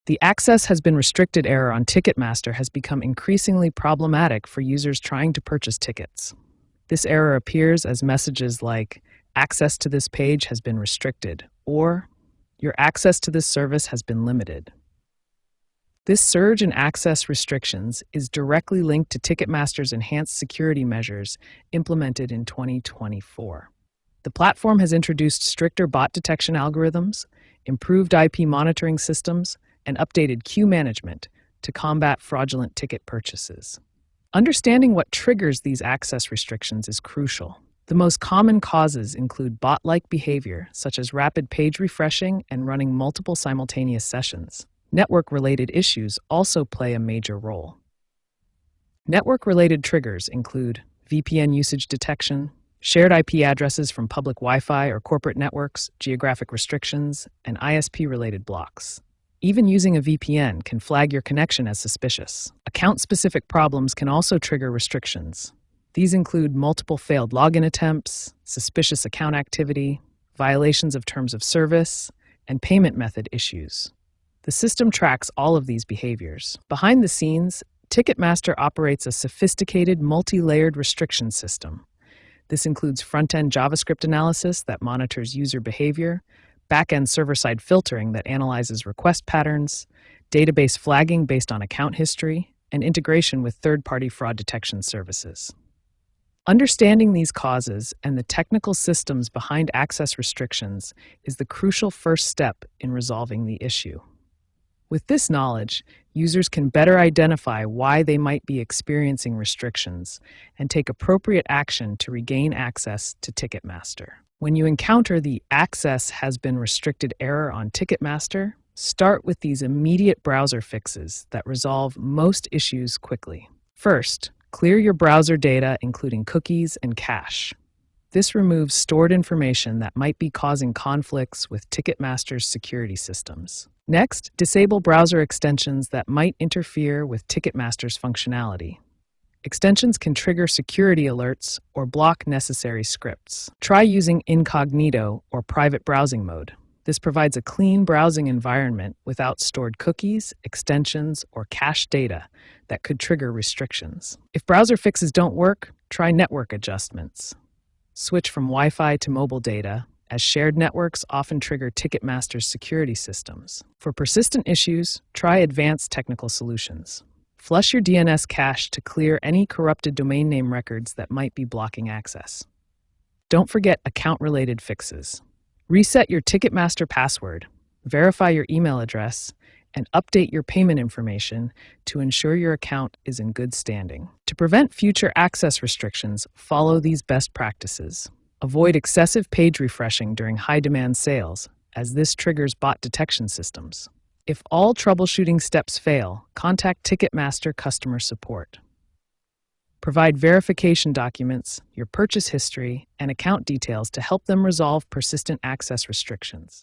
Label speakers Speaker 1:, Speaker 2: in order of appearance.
Speaker 1: The access has been restricted error on Ticketmaster has become increasingly problematic for users trying to purchase tickets. This error appears as messages like, "Access to this page has been restricted," or "Your access to this service has been limited." This surge in access restrictions is directly linked to Ticketmaster's enhanced security measures implemented in 2024. The platform has introduced stricter bot detection algorithms, improved IP monitoring systems, and updated queue management to combat fraudulent ticket purchases. Understanding what triggers these access restrictions is crucial. The most common causes include bot-like behavior, such as rapid page refreshing and running multiple simultaneous sessions. Network-related issues also play a major role. Network-related triggers include VPN usage detection, shared IP addresses from public Wi-Fi or corporate networks, geographic restrictions, and ISP-related blocks. Even using a VPN can flag your connection as suspicious. Account-specific problems can also trigger restrictions. These include multiple failed login attempts, suspicious account activity, violations of terms of service, and payment method issues. The system tracks all of these behaviors. Behind the scenes, Ticketmaster operates a sophisticated, multi-layered restriction system. This includes front-end JavaScript analysis that monitors user behavior, back-end server-side filtering that analyzes request patterns, database flagging based on account history, and integration with third-party fraud detection services. Understanding these causes and the technical systems behind access restrictions is the crucial first step in resolving the issue. With this knowledge, users can better identify why they might be experiencing restrictions and take appropriate action to regain access to Ticketmaster. When you encounter the "access has been restricted" error on Ticketmaster, start with these immediate browser fixes that resolve most issues quickly. First, clear your browser data, including cookies and cache. This removes stored information that might be causing conflicts with Ticketmaster's security systems. Next, disable browser extensions that might interfere with Ticketmaster's functionality. Extensions can trigger security alerts or block necessary scripts. Try using incognito or private browsing mode. This provides a clean browsing environment without stored cookies, extensions, or cached data that could trigger restrictions. If browser fixes don't work, try network adjustments. Switch from Wi-Fi to mobile data, as shared networks often trigger Ticketmaster's security systems. For persistent issues, try advanced technical solutions. Flush your DNS cache to clear any corrupted domain name records that might be blocking access. Don't forget account-related fixes. Reset your Ticketmaster password, verify your email address, and update your payment information to ensure your account is in good standing. To prevent future access restrictions, follow these best practices. Avoid excessive page refreshing during high-demand sales, as this triggers bot detection systems. If all troubleshooting steps fail, contact Ticketmaster customer support. Provide verification documents, your purchase history, and account details to help them resolve persistent access restrictions.